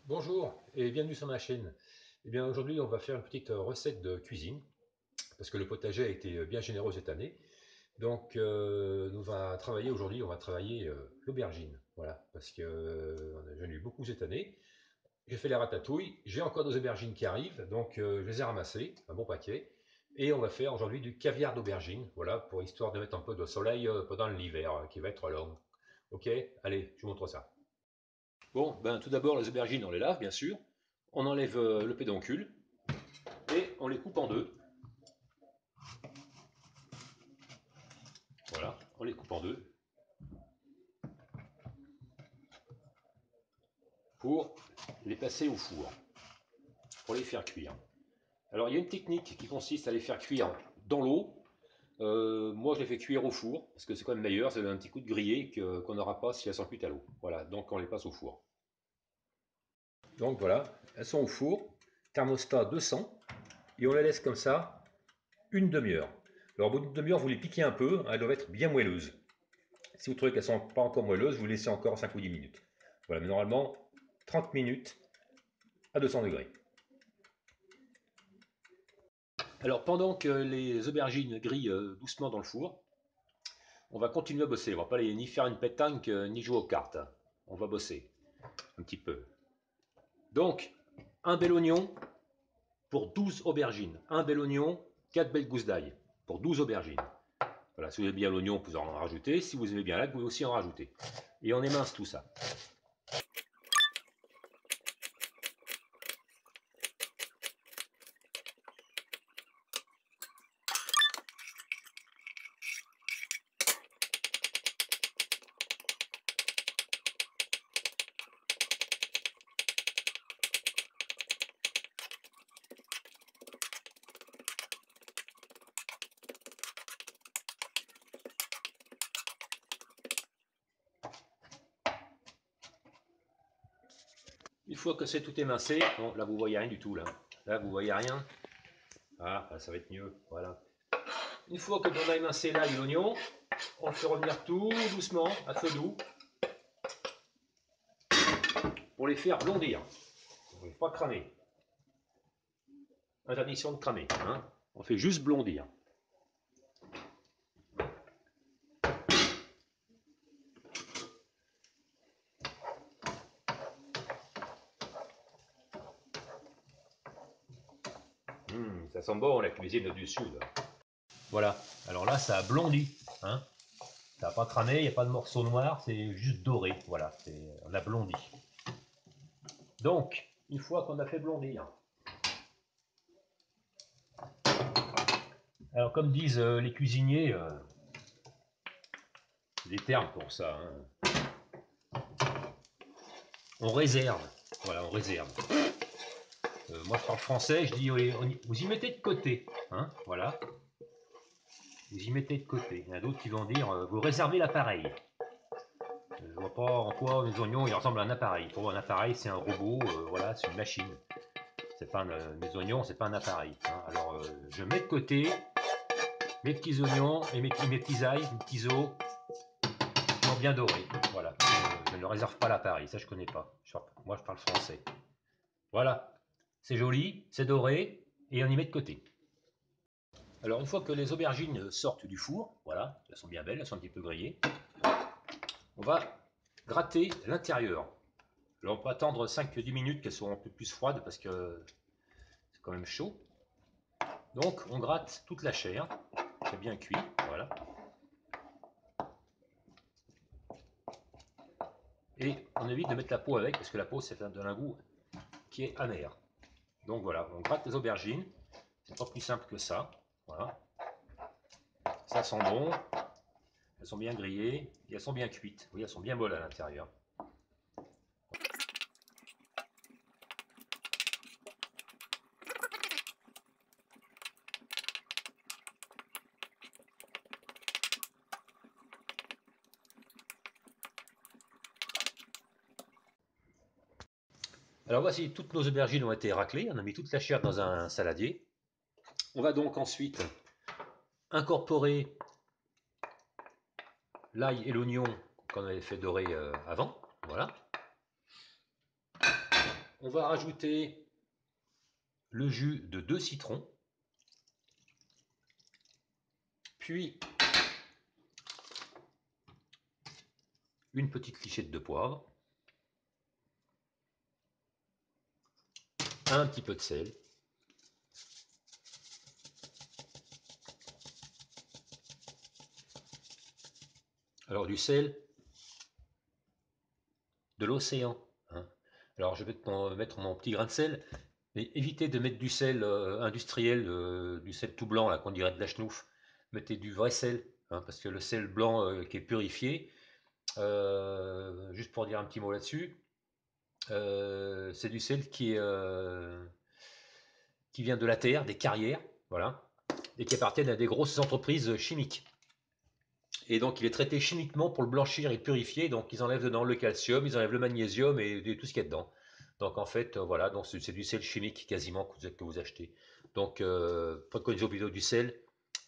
Bonjour et bienvenue sur ma chaîne. Eh bien aujourd'hui on va faire une petite recette de cuisine parce que le potager a été bien généreux cette année. Donc aujourd'hui on va travailler l'aubergine. Voilà, parce que j'en ai eu beaucoup cette année. J'ai fait les ratatouilles, j'ai encore des aubergines qui arrivent, donc je les ai ramassées, un bon paquet. Et on va faire aujourd'hui du caviar d'aubergine, voilà, pour histoire de mettre un peu de soleil pendant l'hiver qui va être long. Ok, allez, je vous montre ça. Bon, ben tout d'abord les aubergines on les lave bien sûr. On enlève le pédoncule et on les coupe en deux. Voilà, on les coupe en deux pour les passer au four, pour les faire cuire. Alors il y a une technique qui consiste à les faire cuire dans l'eau. Moi je les fais cuire au four parce que c'est quand même meilleur, ça donne un petit coup de grillé qu'on n'aura pas si elles sont cuites à l'eau. Voilà, donc on les passe au four. Donc voilà, elles sont au four, thermostat 200, et on les laisse comme ça une demi-heure. Alors au bout d'une demi-heure, vous les piquez un peu, elles doivent être bien moelleuses. Si vous trouvez qu'elles ne sont pas encore moelleuses, vous laissez encore 5 ou 10 minutes. Voilà, mais normalement, 30 minutes à 200 degrés. Alors pendant que les aubergines grillent doucement dans le four, on va continuer à bosser. On va pas ni faire une pétanque, ni jouer aux cartes. On va bosser un petit peu. Donc, un bel oignon pour 12 aubergines. Un bel oignon, 4 belles gousses d'ail pour 12 aubergines. Voilà, si vous aimez bien l'oignon, vous pouvez en rajouter. Si vous aimez bien l'ail, vous pouvez aussi en rajouter. Et on émince tout ça. Une fois que c'est tout émincé, bon, là vous voyez rien du tout là. Là vous voyez rien. Ah, ça va être mieux. Voilà. Une fois que l'on a émincé l'ail et l'oignon, on le fait revenir tout doucement, à feu doux, pour les faire blondir. On ne fait pas cramer. Interdiction de cramer. Hein. On fait juste blondir. Ça sent bon la cuisine du sud. Voilà. Alors là, ça a blondi. Hein. Ça n'a pas cramé, il n'y a pas de morceaux noirs, c'est juste doré. Voilà, on a blondi. Donc, une fois qu'on a fait blondir, alors comme disent les cuisiniers, des termes pour ça, hein. On réserve. Voilà, on réserve. Moi je parle français, je dis vous y mettez de côté. Hein, voilà. Vous y mettez de côté. Il y en a d'autres qui vont dire vous réservez l'appareil. Je vois pas en quoi les oignons ils ressemblent à un appareil. Pour moi, un appareil c'est un robot, voilà, c'est une machine. C'est pas mes oignons, c'est pas un appareil. Hein. Alors je mets de côté mes petits oignons et mes petits ails, mes petits os qui ont bien doré. Voilà. Je ne réserve pas l'appareil, ça je connais pas. Moi je parle français. Voilà. C'est joli, c'est doré, et on y met de côté. Alors une fois que les aubergines sortent du four, voilà, elles sont bien belles, elles sont un petit peu grillées, on va gratter l'intérieur. Alors on peut attendre 5-10 minutes qu'elles soient un peu plus froides parce que c'est quand même chaud. Donc on gratte toute la chair, c'est bien cuit, voilà. Et on évite de mettre la peau avec parce que la peau c'est un goût qui est amer. Donc voilà, on gratte les aubergines, c'est pas plus simple que ça, voilà. Ça sent bon, elles sont bien grillées et elles sont bien cuites. Vous voyez, elles sont bien molles à l'intérieur. Alors voici, toutes nos aubergines ont été raclées. On a mis toute la chair dans un saladier. On va donc ensuite incorporer l'ail et l'oignon qu'on avait fait dorer avant. Voilà. On va rajouter le jus de 2 citrons, puis une petite lichette de poivre, un petit peu de sel, alors du sel de l'océan, hein. Alors je vais mettre mon petit grain de sel, mais évitez de mettre du sel industriel, du sel tout blanc là qu'on dirait de la chenouf. Mettez du vrai sel, hein, parce que le sel blanc qui est purifié, juste pour dire un petit mot là-dessus, c'est du sel qui vient de la terre, des carrières, voilà, et qui appartiennent à des grosses entreprises chimiques. Et donc il est traité chimiquement pour le blanchir et purifier, donc ils enlèvent dedans le calcium, ils enlèvent le magnésium et tout ce qu'il y a dedans. Donc en fait, voilà, donc c'est du sel chimique quasiment que vous achetez. Donc prenez connaissance vidéo du sel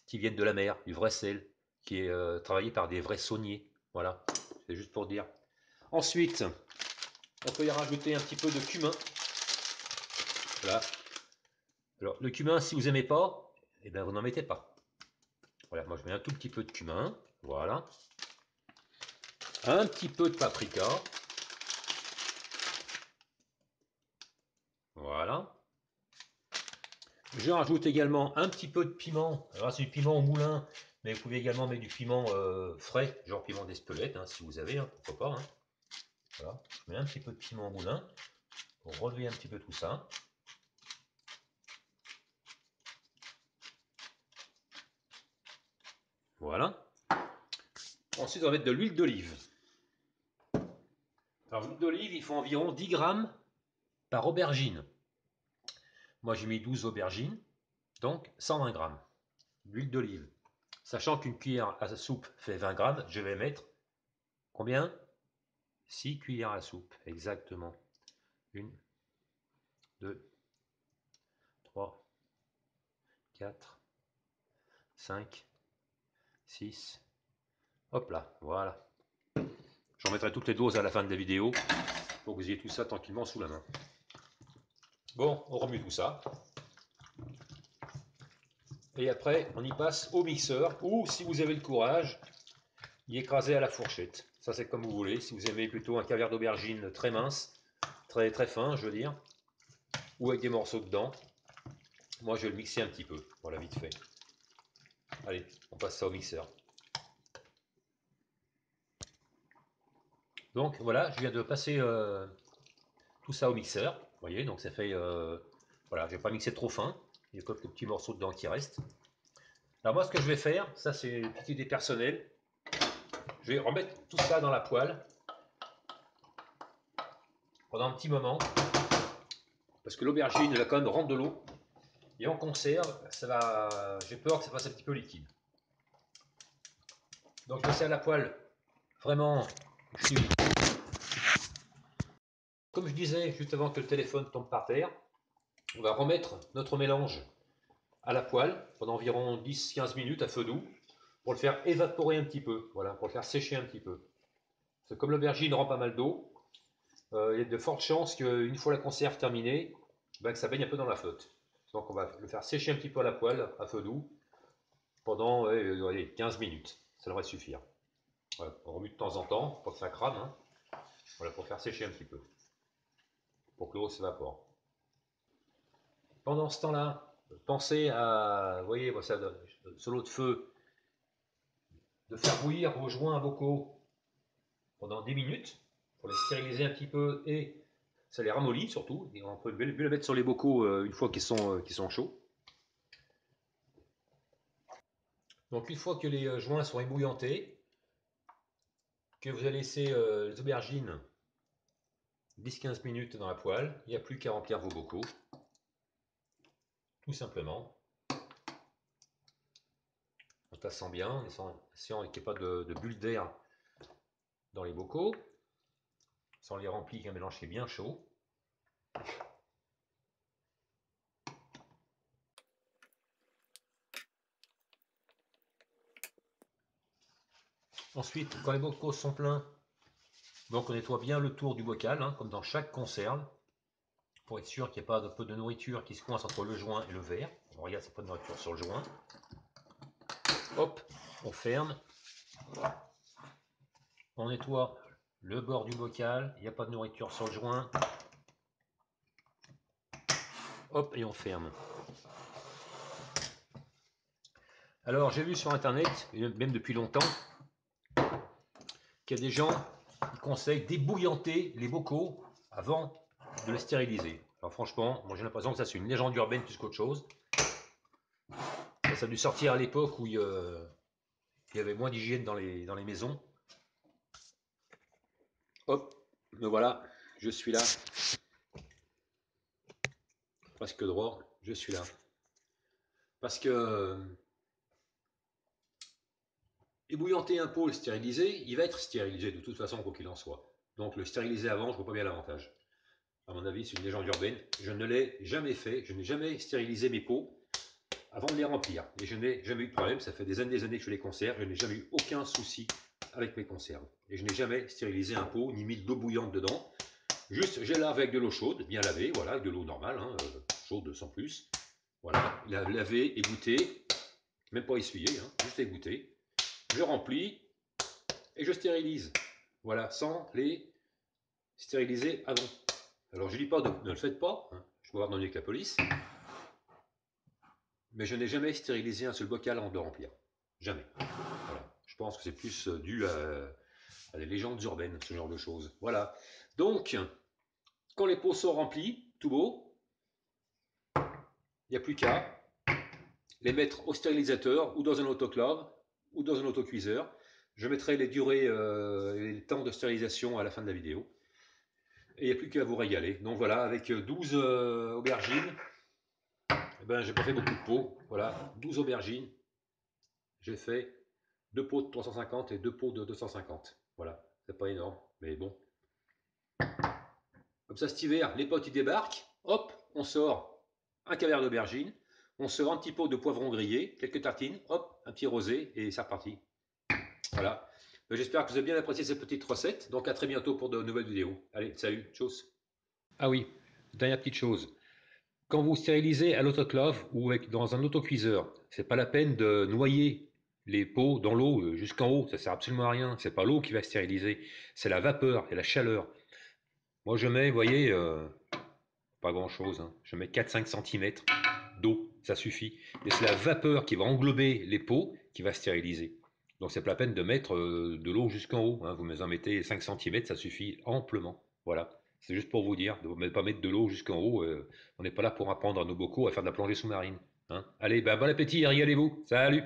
qui vient de la mer, du vrai sel, qui est travaillé par des vrais sauniers. Voilà, c'est juste pour dire. Ensuite, on peut y rajouter un petit peu de cumin. Voilà. Alors le cumin, si vous n'aimez pas, eh ben, vous n'en mettez pas. Voilà, moi je mets un tout petit peu de cumin. Voilà. Un petit peu de paprika. Voilà. Je rajoute également un petit peu de piment. Alors c'est du piment au moulin, mais vous pouvez également mettre du piment frais, genre piment d'Espelette, hein, si vous avez, hein, pourquoi pas. Hein. Voilà. Je mets un petit peu de piment au moulin pour relever un petit peu tout ça. Voilà. Ensuite, on va mettre de l'huile d'olive. Alors, l'huile d'olive, il faut environ 10 grammes par aubergine. Moi, j'ai mis 12 aubergines, donc 120 grammes d'huile d'olive. Sachant qu'une cuillère à soupe fait 20 grammes, je vais mettre combien? 6 cuillères à soupe, exactement. 1, 2, 3, 4, 5, 6. Hop là, voilà. J'en mettrai toutes les doses à la fin de la vidéo pour que vous ayez tout ça tranquillement sous la main. Bon, on remue tout ça. Et après, on y passe au mixeur ou, si vous avez le courage, y écraser à la fourchette. Ça, c'est comme vous voulez. Si vous aimez plutôt un caviar d'aubergine très mince, très fin, je veux dire, ou avec des morceaux dedans, moi, je vais le mixer un petit peu. Voilà, vite fait. Allez, on passe ça au mixeur. Donc, voilà, je viens de passer tout ça au mixeur. Vous voyez, donc ça fait... voilà, je vais pas mixer trop fin. Il y a quelques petits morceaux dedans qui restent. Alors moi, ce que je vais faire, ça c'est une petite idée personnelle. Je vais remettre tout ça dans la poêle pendant un petit moment, parce que l'aubergine va quand même rendre de l'eau. Et en conserve, ça va, j'ai peur que ça fasse un petit peu liquide. Donc je mets ça à la poêle, vraiment. Comme je disais juste avant que le téléphone tombe par terre, on va remettre notre mélange à la poêle pendant environ 10-15 minutes à feu doux pour le faire évaporer un petit peu, voilà, pour le faire sécher un petit peu. Parce que comme l'aubergine rend pas mal d'eau, il y a de fortes chances qu'une fois la conserve terminée, ben, que ça baigne un peu dans la flotte. Donc on va le faire sécher un petit peu à la poêle, à feu doux, pendant allez, 15 minutes. Ça devrait suffire. Voilà, on remue de temps en temps, pour que ça crame. Hein. Voilà, pour faire sécher un petit peu. Pour que l'eau s'évapore. Pendant ce temps-là, pensez à, vous voyez, sur l'eau de feu, de faire bouillir vos joints vocaux pendant 10 minutes, pour les stériliser un petit peu et ça les ramollit surtout. Et on peut mieux les mettre sur les bocaux une fois qu'ils sont chauds. Donc une fois que les joints sont ébouillantés, que vous avez laissé les aubergines 10-15 minutes dans la poêle, il n'y a plus qu'à remplir vos bocaux, tout simplement, en tassant bien, en essayant qu'il n'y ait pas de bulles d'air dans les bocaux, sans les remplir avec un mélange qui est bien chaud. Ensuite, quand les bocaux sont pleins, donc on nettoie bien le tour du bocal, hein, comme dans chaque conserve. pour être sûr qu'il n'y ait pas un peu de nourriture qui se coince entre le joint et le verre. On regarde, c'est pas de nourriture sur le joint. Hop, on ferme. On nettoie le bord du bocal, il n'y a pas de nourriture sur le joint. Hop, et on ferme. Alors, j'ai vu sur internet, et même depuis longtemps, qu'il y a des gens qui conseillent d'ébouillanter les bocaux avant de les stériliser. Alors franchement, moi j'ai l'impression que ça c'est une légende urbaine plus qu'autre chose. Ça a dû sortir à l'époque où il y avait moins d'hygiène dans les maisons. Hop, me voilà, je suis là. Presque droit, je suis là. Parce que ébouillanter un pot, le stériliser, il va être stérilisé de toute façon, quoi qu'il en soit. Donc le stériliser avant, je vois pas bien l'avantage. À mon avis, c'est une légende urbaine. Je ne l'ai jamais fait, je n'ai jamais stérilisé mes pots avant de les remplir. Et je n'ai jamais eu de problème, ça fait des années que je les conserve, je n'ai jamais eu aucun souci avec mes conserves. Et je n'ai jamais stérilisé un pot, ni mis de l'eau bouillante dedans. Juste, je lave avec de l'eau chaude, bien lavée, voilà, avec de l'eau normale, hein, chaude sans plus. Voilà, laver, égoutter, même pas essuyer, hein, juste égoutter. Je remplis et je stérilise. Voilà, sans les stériliser avant. Alors je dis pas, ne le faites pas, hein, je peux avoir donné avec la police. Mais je n'ai jamais stérilisé un seul bocal avant de le remplir. Jamais. Voilà. Je pense que c'est plus dû à des légendes urbaines, ce genre de choses. Voilà. Donc, quand les pots sont remplis, tout beau, il n'y a plus qu'à les mettre au stérilisateur ou dans un autoclave ou dans un autocuiseur. Je mettrai les durées et les temps de stérilisation à la fin de la vidéo. Et il n'y a plus qu'à vous régaler. Donc voilà, avec 12 aubergines, eh ben, j'ai pas fait beaucoup de pots. Voilà, 12 aubergines. J'ai fait 2 pots de 350 et 2 pots de 250. Voilà, c'est pas énorme, mais bon. Comme ça, cet hiver, les potes ils débarquent, hop, on sort un caverne d'aubergine, on sort un petit pot de poivron grillé, quelques tartines, hop, un petit rosé, et c'est reparti. Voilà. J'espère que vous avez bien apprécié cette petite recette. Donc à très bientôt pour de nouvelles vidéos. Allez, salut, tchuss. Ah oui, dernière petite chose. Quand vous stérilisez à l'autoclave ou dans un autocuiseur, c'est pas la peine de noyer les pots dans l'eau jusqu'en haut, ça sert absolument à rien. C'est pas l'eau qui va stériliser, c'est la vapeur et la chaleur. Moi je mets, vous voyez, pas grand chose, hein. Je mets 4-5 cm d'eau, ça suffit. Et c'est la vapeur qui va englober les pots qui va stériliser. Donc c'est pas la peine de mettre de l'eau jusqu'en haut, hein. Vous en mettez 5 cm, ça suffit amplement. Voilà. C'est juste pour vous dire, de ne pas mettre de l'eau jusqu'en haut. On n'est pas là pour apprendre à nos bocaux à faire de la plongée sous-marine, hein. Allez, ben, bon appétit et régalez-vous. Salut!